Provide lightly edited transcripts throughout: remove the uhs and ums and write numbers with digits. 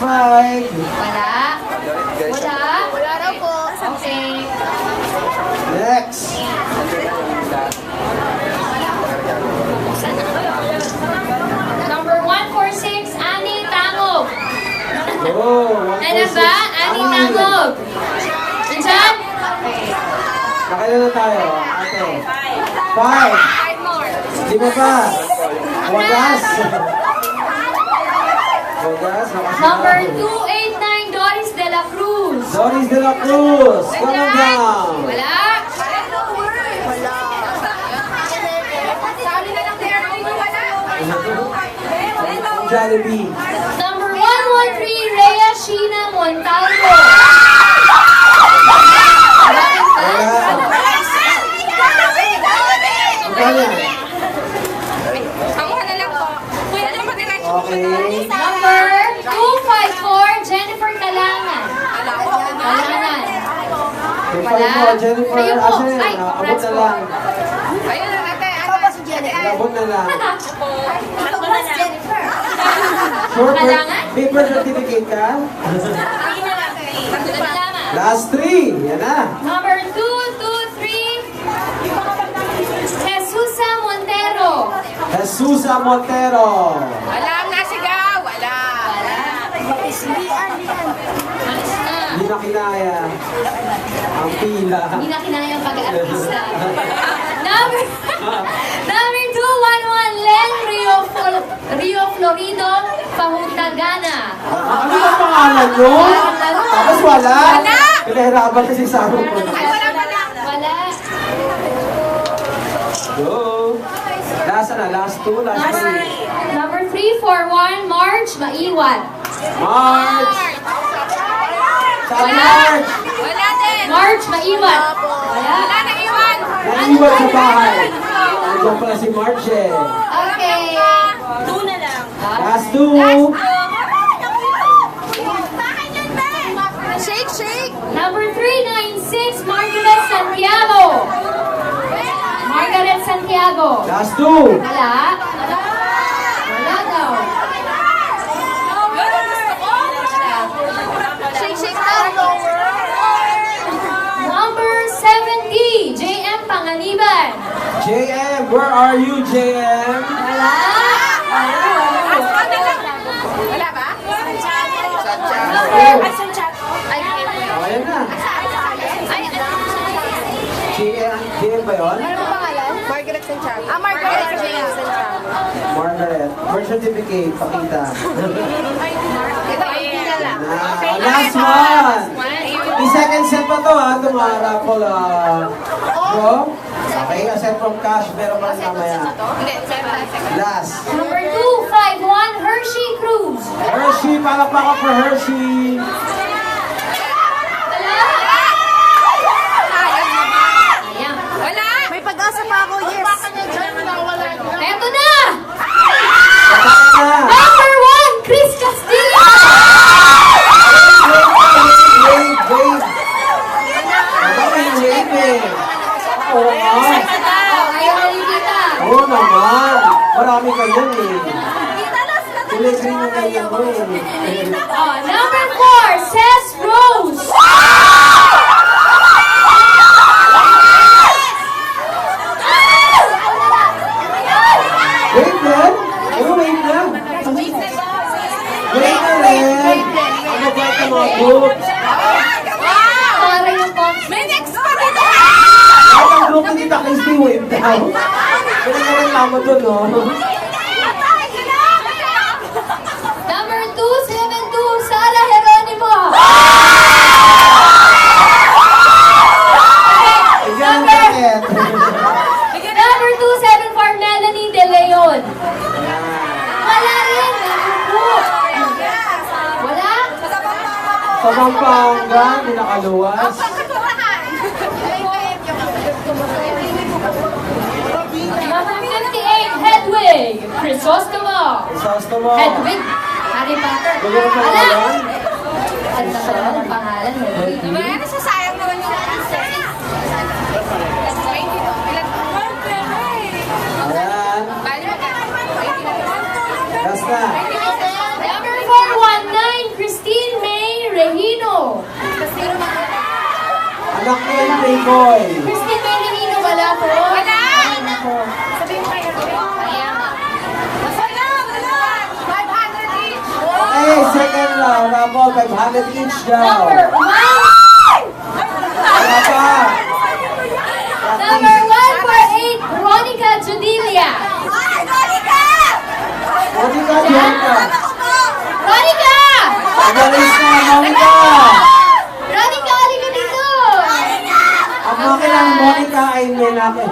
5. Wala. Wala. Wala raw po. Okay. Next. Number 146, Annie Tangog. Oh, Ano ba? Annie Tangog. Diyan? Nakailan na tayo, ate? 5. 5 more. Di ba pa? Wagas. Wagas, nakasama. Number 289, Doris De La Cruz. Doris De La Cruz. Come on down. Wala. Wala. Sabi na lang there, wala. Jollibee. Number 113, Rhea Sheena Montalvo. Wala. Magkano yan? Ako na lang po. Kuya, ano ba nila? Okay. Number 254, Jennifer Kalangan. Kalangan. Wala. Jennifer, Kayo po. asan yan? Ay, Abot congrats na po. lang. Ayun na natin. Ako ba si Jennifer? Abot na lang. Ako ba si Jennifer? Sure, Kailangan? paper certificate ka? Ayun na natin. Last 3. Yan na. Number 223, Jesusa Montero. Jesusa Montero. Wala ang nasigaw. Wala. Hindi na kinaya. Ang pila. Hindi na kinaya ang pag-artista. Number 211, Len Rio Florido Pahutagana. Ano ba pangalan nyo? Tapos wala. Wala. Pinahirapan kasi sa ako po. Ay, wala. Wala. Go. Last na, last 2, last 3. Number 341, March Maiwan. March. Sa Wala. March. Wala din. March Maiwan. Wala. Wala na iwan. Naiwan sa bahay. Nandiyan pala si March eh. Okay. 2 na lang. Last 2. Shake, shake. Number 396, Margaret Santiago. Margaret Santiago. Last 2. Wala. Wala daw. Shake, shake na. Number 70, JM Panganiban. JM, where are you, JM? Wala. Wala ba? Number, Ayan na. JM ba yun? Margaret Santiago. Ah, Margaret Santiago. Margaret. Birth certificate, pakita. Ito, hindi na lang. Last one. The second set pa to ha, itong raffle bro. Okay, asset from cash, pero pa rin mamaya. Hindi, Last. number 251, Hershey Cruz. Hershey, palakpakan for Hershey. Wala. Ayan. Wala. May pag-asa pa ako, yes. Eto na. Pakita na. Number 1, Chris Castillo. Wait. Ano yung wave eh? Oo nga. Ayaw nakikita. Oo naman. Marami kayo eh. Kulay green yung ganyan mo eh. Oh, number 4, Cess Rose. Wait lang. Ano wait lang? Wait na rin. Ano ba ito mga groups? Para yung box. May next pa dito. At ang group ni Tita Christy wave daw. Kaya na rin tama doon, no? Number 272, Sara Geronimo. Ayan ang jacket. Number 274, Melanie De Leon. Wala rin. Wala? Sa Pampanga, hindi nakaluwas. Number 58, Hedwig Crisostomo. Isasto mo. Hedwig. Harry Potter. Gawin mo Wala. pangalan? Ang laki naman ang pangalan. Hedwig. Diba? Nasasayang naman yung Ayan. Bali mo ka. Last na. Number 419, Regino. Anak ni Playboy. Christine May Regino, wala po. Wala! Wala po. Sabihin mo kayo. Ayan. Wala! 500 each! Okay, second round. Raffle, 500 each daw. Number 1. Wala pa. Number 148, Veronica Judilia. Monica, Bianca. Veronica! Agalis na, Monica. Veronica, halika dito. Ang akin ang Monica ay may nakin.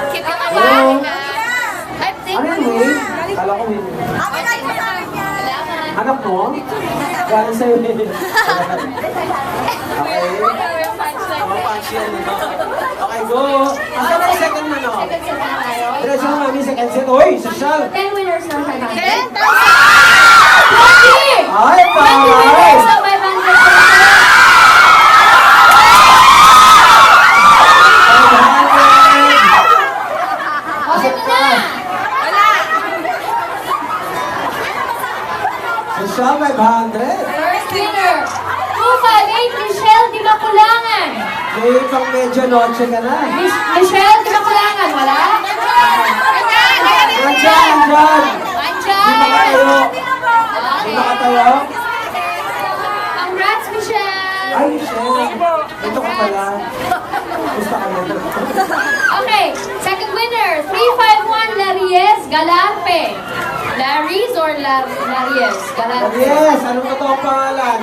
Kita ka ba? Hello? Ay, Ano yun, Wayne? Kala ko Wayne. Anak mo? Galing sa'yo, Wayne. Okay. Mga punch yan. Okay, go. Asan ang second ano? Diretso na mami, second set. Uy, social. 10 winners ng 500. 20! Ay, 20 pare. winners ng 500. Okay na. Social, 500. First winner, 258, Michelle Di Maculangan. May pang medyo noche ka na. Michelle Di Maculangan, wala? Nandyan, nandyan. Andyan. Hindi makatayo. Congrats, Michelle. Ay, Michelle. Ito ka pala. Gusto ka na. Okay, second winner, 351, Laries Galampe. Laries or Laries? Galampe. Yes, anong totoong pangalan?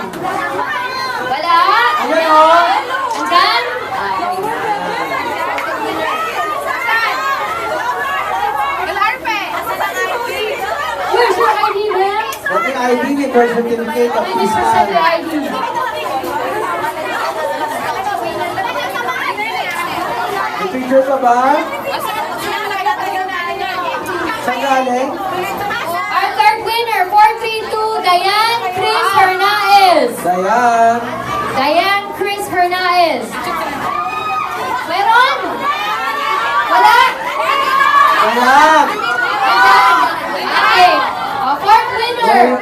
Wala? Ano yun? Andyan? Where's your ID, ma'am? Dating ID with birth certificate of Can you present your Islam. ID? May picture ka ba? Saan galing? Our third winner, 432, Diane Chris Hernaez. Dayan. Diane Chris Hernaez. Meron? Wala? Wala. Okay. Fourth winner.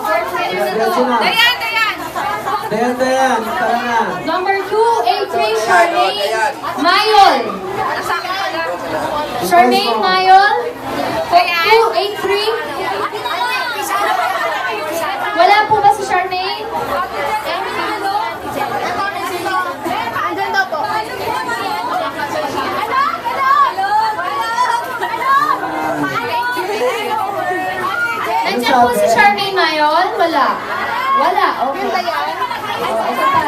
Fourth winner na Diretso to. na. Dayan! Dayan, dayan. Tara na. Number 283, Charmaine Mayol. Charmaine Mayol. 283. Wala po ba si Charmaine? Andun daw po. Nandiyan po si Charmaine Mayol? Wala. Wala. Okay. Oh, ito pa.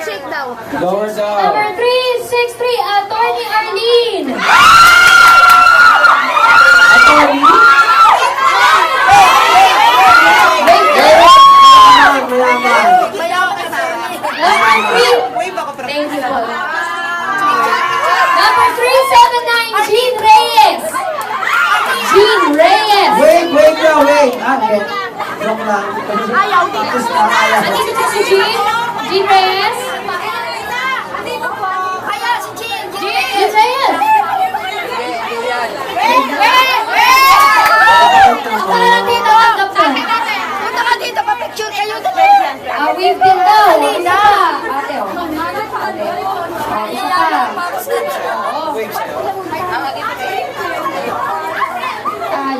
Shake daw. Lower down. Number 363, Attorney Arlene. Attorney. Wait, Mayaman, mayaman. Number 3. Thank you po. Number 379, Jean Reyes. Jean Reyes. Wait na, wait. Wait. Joke lang. Ayaw. Tapos na, ayaw. Andito po si Jean. Jean Reyes. Jean Reyes. Punta na lang dito. Tanggap ko. Punta ka dito, pa-picture kayo. Wave din daw. Isa. Ate, oh. Ate. Oh, isa pa.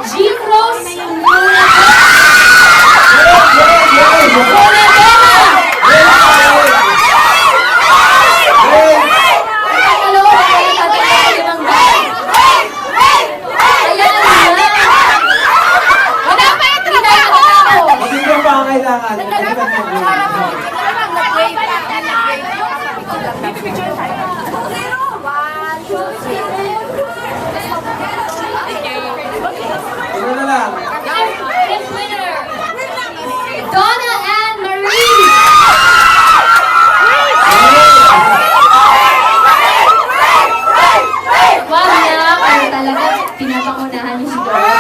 Jean Rose. Hindi ko pa ang kailangan. Ito na lang. Fifth winner, Donna Ann Marie. Wow na, kaya talaga pinapangunahan niyo si Donna.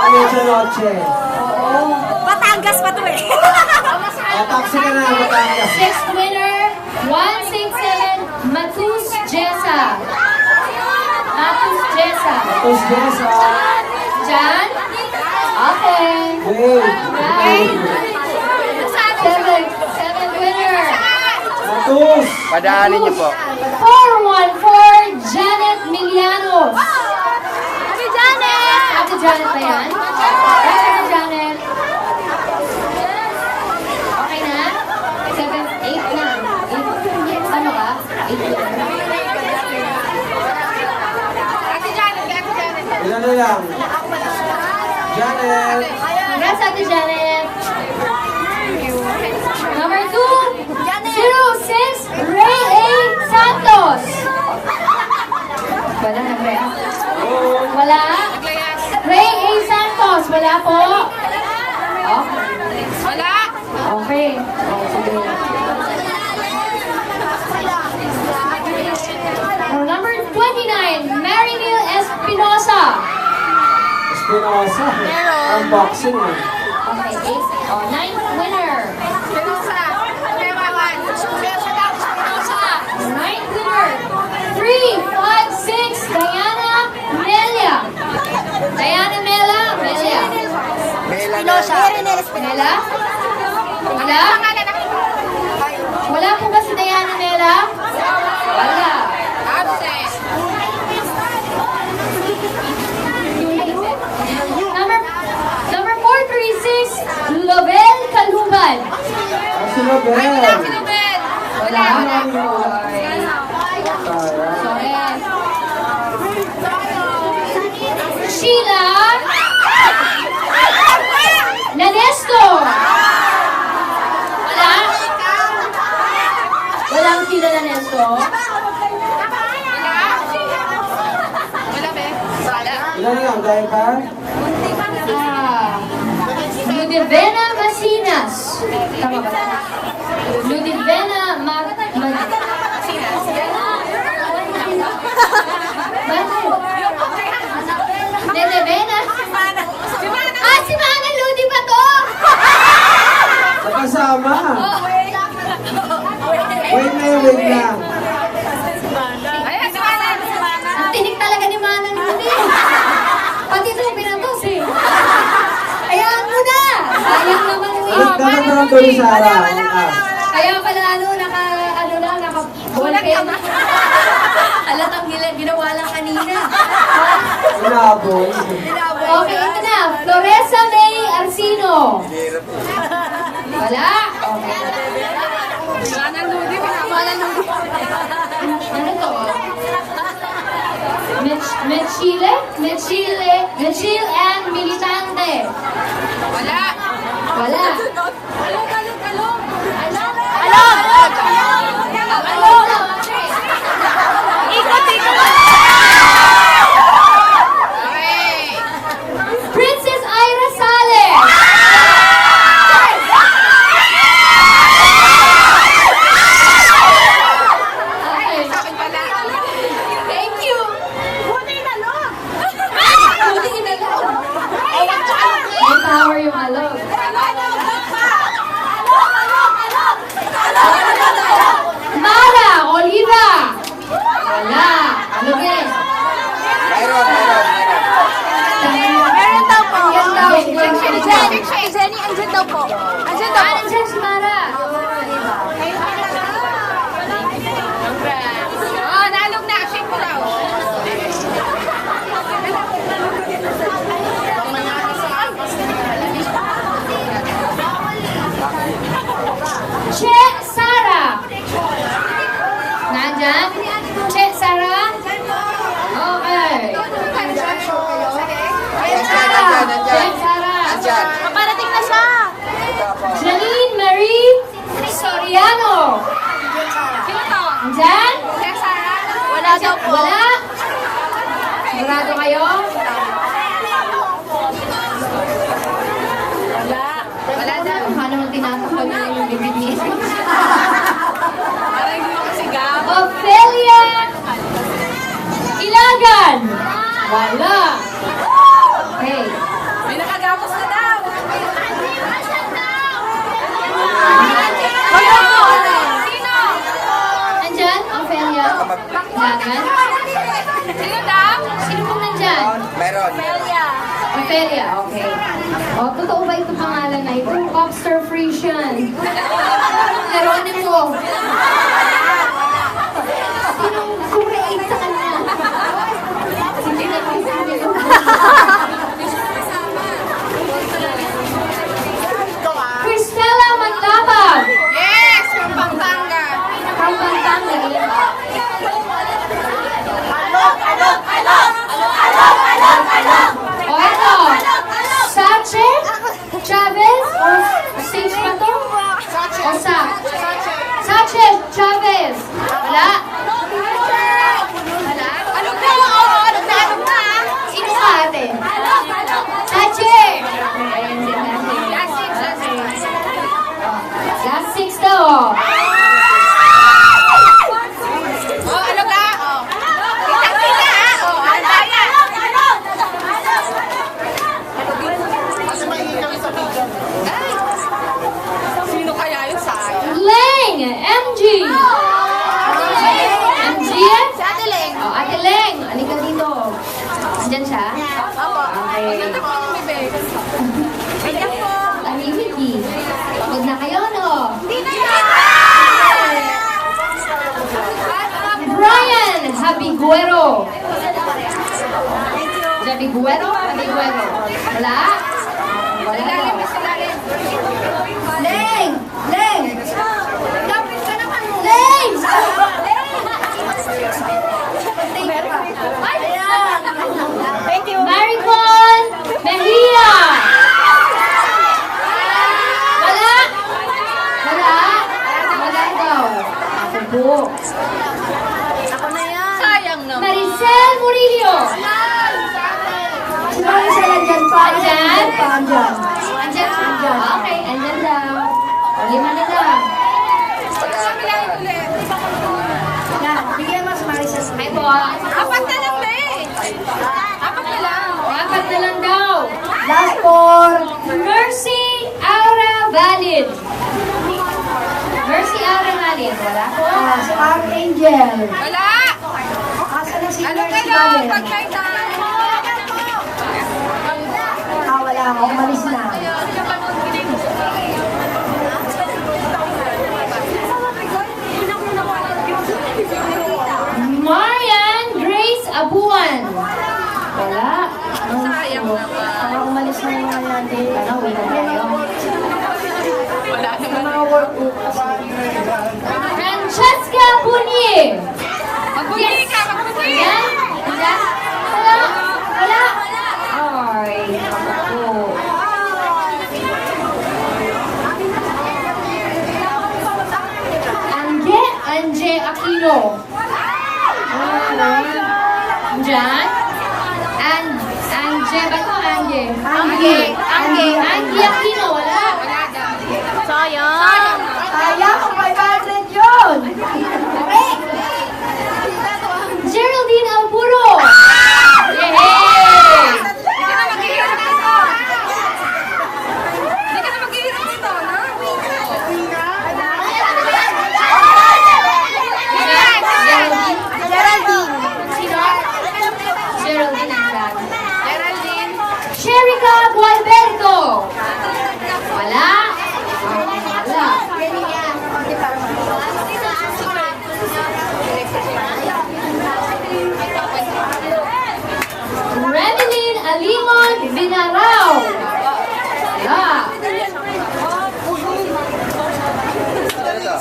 Medyo noche. Batangas pa to eh. Taxi ka na, Batangas. Sixth winner, 167, Matus Jessa. Matus Jessa. Tapos Jessa. Jan? Okay. Wait. Right. Seventh winner. Matus. Padaanin niyo po. 414 Janet Milianos. Ate Janet! Ate Janet ba yan? Ate Janet. Okay na? 7, 8 na. 8. Ano ka? 8 na. Ate Janet! Ate Janet! Ilan na lang? Janet. Congrats, Ate Janet. Number 2, 06 Ray A. Santos. Wala na, Ray. Wala. Ray A. Santos. Wala po. Okay. Wala! Okay. Sige. Number 29, Mary Neil Espinosa. Espinosa. Unboxing eh. Okay, 8. Oh, 9th winner. Spinosa! Pemawan! Spinosa! 9th winner. 3, 5, 6, Diana Melia. Diana Mela. Melia. Spinosa! Mela? Wala? Wala po ba si Diana Mela? Wala. Absent! Number 436, Lovell Kaluban. Ang sinabel. Sinubel! Wala. Sayang. Sorry. Sheila Nanesto. Wala? Walang Sheila Nanesto? Wala, be? Wala. Ilan na lang? Dahil pa? Ludivena Masinas. Tama ba? Ludivena Ludivena? Ah, si Mana Ludi ba to? Nakasama. Wait lang. Ayan, si Mana! Ang tinik talaga ni Mana Ludi. Pati ito, pinatos eh. Hayaan mo na. Sayang naman yung Dapat naman tuloy Sara. Kaya pala ballpen. Halatang ginawa lang kanina. Inabol. Okay, ito na. Floresa May Arcino. Wala? Okay. Mana Ludi, pinamala ng Ano to? Mechile and Militante. Wala! Wala. Okay! Princess Ira Sales. Okay. Sa akin pala. Thank you. Buti inalog. May power yung alog. Mara Oliva. Wala. Alog eh. Mayroon. Meron daw po. Yan daw. Si Jenny, andyan daw po. Andyan daw po. Nandiyan si Mara. Oh, nalog na. Shake mo daw. Che Sara. Nandyan? Che Sara? Okay. Che Sara. Che Sara. Andyan. Parating na siya. Janine Marie Soriano. Sino to? Nandyan? Cesar? Wala daw po. Wala? Sigurado kayo? Wala daw. Mukha naman tinatakpan niya yung bibig niya. Parang hindi ko kasi gab. Ophelia Ilagan. Wala. Okay. May nakagapos na daw. Sino? Nandyan? Ophelia Ilagan? Sino daw? Sino pong nandyan? Meron. Ophelia, okay. O, totoo ba itong pangalan na ito? Popstar Frisian. Geronimo. Sinong kumreate sa kanya? Hindi na Cristela Manlapag. Yes! From Pampanga. From Pampanga. O ito, Sache Chavez o stage pa to? O Sache Chavez. Wala. Wala? Ano na? Oo, ano na? Sino ka ate? Sache. Ayan si Sache. Last six daw. Oh. Oh, ano ka? Oh. Kita-kita ha? Oh, ano yan? Sino kaya yun sa akin? Leng! MG! MG? Si Ate Leng. Oh, Ate Leng! Halika dito. Andyan siya? Opo. Okay. Maganda po yung bibig. Ganyan po. Tahimik eh. Pagod na kayo, no? Hindi na yan. Brian Habiguero. Habiguero? Habiguero. Wala? Wala daw. Leng! Leng! Lapit ka naman mo. Leng! Thank you. Maricon Mejia! Wala? Wala? Wala daw. Ako po. Ako na yan. Sayang naman. Maricel Murillo! Si Maricel andyan pa. Andyan? Andyan. Andyan siya? Okay, andyan daw. O, 5 na lang. Sabihin ulit. Yan, bigyan mo si Maricel. Ay po. Apat na lang ba eh. Apat na lang. 4 na lang daw. Last four. Mercy Aura Valid. Mercy Aura Valid. Wala po. Si Archangel. Wala. Asa na si Ano Mercy kayo? Valen? Pagkaita. Wala. Umalis na. Marian Grace Abuan. Wala. Sayang naman. Baka umalis na yung mga yan. Ano, wala tayo. Wala Sa naman. mga work group. Francesca Punier. Magbuli ka, magbuli. Yan. Yan. Wala. Wala. Ay, ako. Anje Aquino. Diyan? Anje ba ito? Anje. Anje Aquino. Wala. Wala daw. Sayang. Sayang. Sayang, kung 500 yun. Geraldine Alburo. Yay! Hindi ka na maghihirap nito. Hindi ka na maghihirap nito, no? Geraldine. Geraldine. Sino? Geraldine ang dami. Geraldine. Sherika Gualberto. Wala. Wala. Remeline Alimon Binarao. Wala.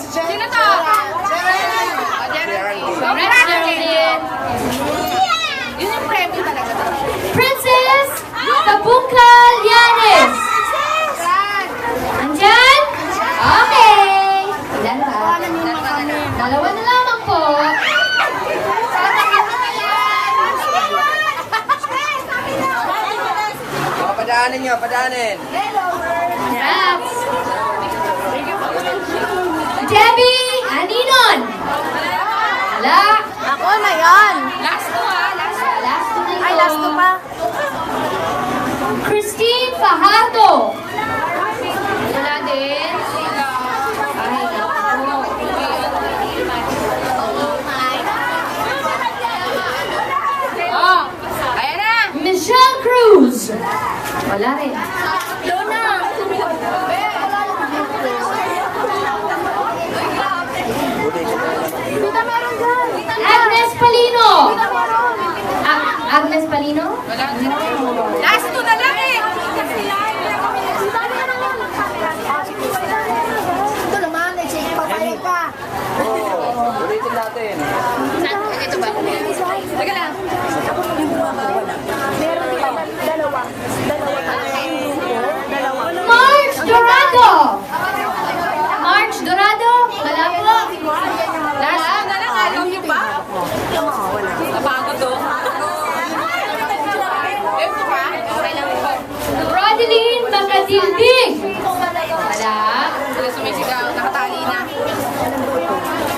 Sino to? Oh, Geraldine. Congrats, Geraldine. Yun yung premyo talaga. Princess Kabungkal Yanes. Andyan? Okay. Ilan ba? Dalawa na lamang po. Padaanin nyo, padaanin. Congrats. Debbie Aninon. Wala. Ako na yan. Last to ha, last to. Last two na ito. Ay, last two pa. Christine Fajardo. Wala din. Ay, naku. Oh, ayan na. Michelle Cruz. Wala rin. Luna. Tita, meron dyan. Agnes Palino. Agnes Palino? Wala din. Last two na lang eh. Ito naman, papayag ka. Ulitin natin. Saan? Ito ba? Teka lang. Meron dito dalawa. March Dorado. March Dorado. Wala po. Last two na lang. Ayaw niyo pa? Napagod to. Ito pa? Okay lang po. Rodeline Macadildig. Wala. Sila sumisigaw. Nakatali na.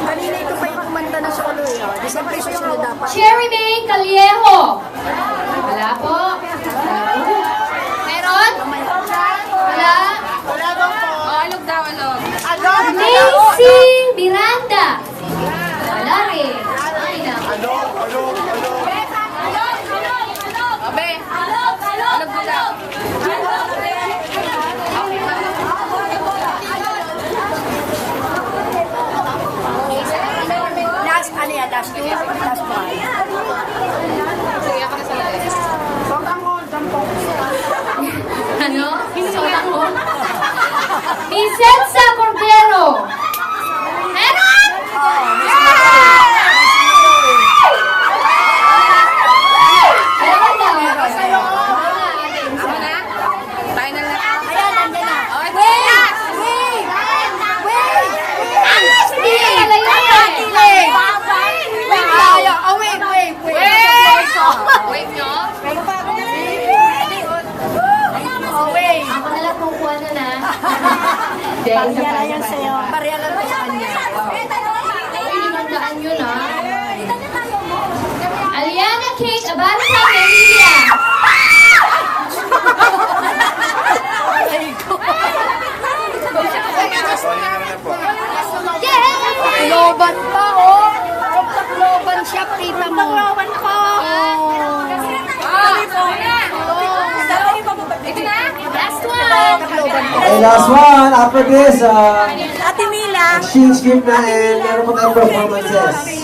Kanina ito pa yung kumanta na solo eh. Oh. Di siyempre susunod dapat. Cherry May Caliejo. Wala po. Meron? Wala. Oh, alog daw, alog. Macy Miranda. Wala rin. Okay lang. Abe. Alog mo daw. Last, ano yan? Last two? Last one. Sige, ako na sa lalim. Ano? Soda ko? Isetsa Cordero. Meron? Meron daw. Ako na? Final na. Ayan, nandiyan na. Okay, Wait! Hindi ka nalayo eh. Wait tayo. Oh, wait. Wait nyo. Oh, wait. Ako na lang kukuha na na. Hindi, isa pa. Yan sa'yo. Pareha lang sa kanya. Uy, 500 yun ah. Aliana Kate Abanta Melilla. Yeah! Loban pa, oh. Loban siya, kita mo. Loban pa. Ito na. Last one! Okay, last one. After this, Ate Mila. exchange gift na and meron po tayong performances.